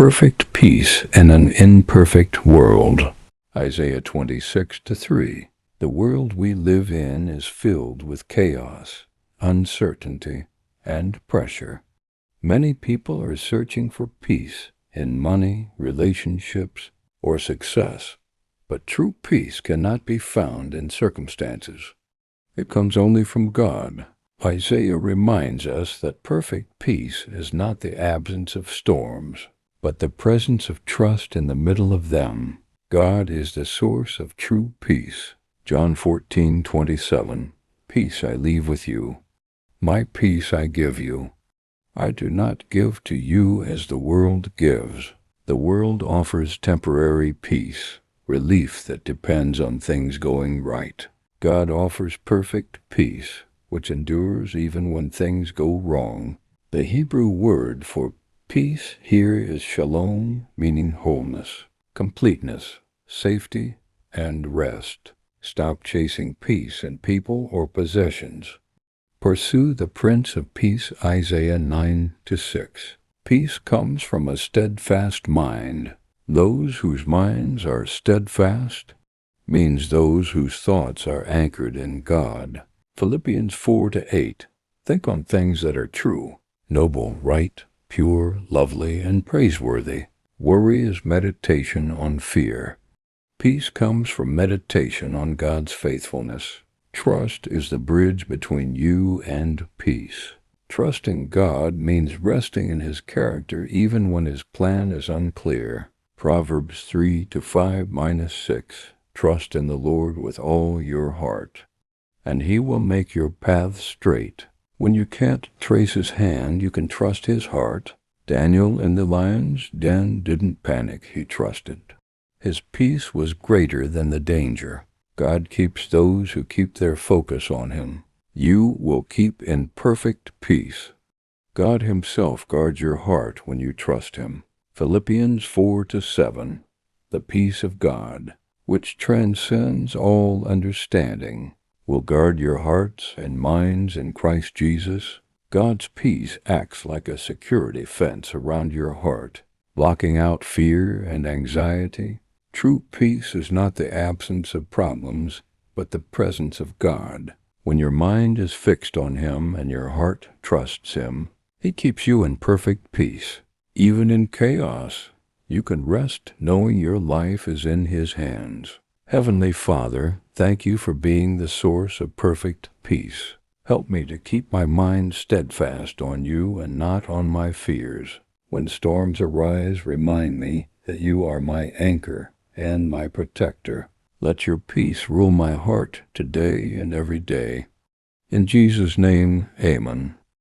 perfect peace in an imperfect world. Isaiah 26:3. The world we live in is filled with chaos, uncertainty, and pressure. Many people are searching for peace in money, relationships, or success, but true peace cannot be found in circumstances. It comes only from God. Isaiah reminds us that perfect peace is not the absence of storms, but the presence of trust in the middle of them. God is the source of true peace. John 14:27. Peace I leave with you. My peace I give you. I do not give to you as the world gives. The world offers temporary peace, relief that depends on things going right. God offers perfect peace, which endures even when things go wrong. The Hebrew word for peace here is shalom, meaning wholeness, completeness, safety, and rest. Stop chasing peace in people or possessions. Pursue the Prince of Peace, Isaiah 9:6. Peace comes from a steadfast mind. Those whose minds are steadfast means those whose thoughts are anchored in God. Philippians 4:8. Think on things that are true, noble, right, pure, lovely, and praiseworthy. Worry is meditation on fear. Peace comes from meditation on God's faithfulness. Trust is the bridge between you and peace. Trusting God means resting in His character even when His plan is unclear. Proverbs 3:5-6. Trust in the Lord with all your heart, and He will make your paths straight. When you can't trace His hand, you can trust His heart. Daniel in the lion's den didn't panic, he trusted. His peace was greater than the danger. God keeps those who keep their focus on Him. You will keep in perfect peace. God Himself guards your heart when you trust Him. Philippians 4:7. The peace of God, which transcends all understanding, will guard your hearts and minds in Christ Jesus. God's peace acts like a security fence around your heart, blocking out fear and anxiety. True peace is not the absence of problems, but the presence of God. When your mind is fixed on Him and your heart trusts Him, He keeps you in perfect peace. Even in chaos, you can rest knowing your life is in His hands. Heavenly Father, thank You for being the source of perfect peace. Help me to keep my mind steadfast on You and not on my fears. When storms arise, remind me that You are my anchor and my protector. Let Your peace rule my heart today and every day. In Jesus' name, amen.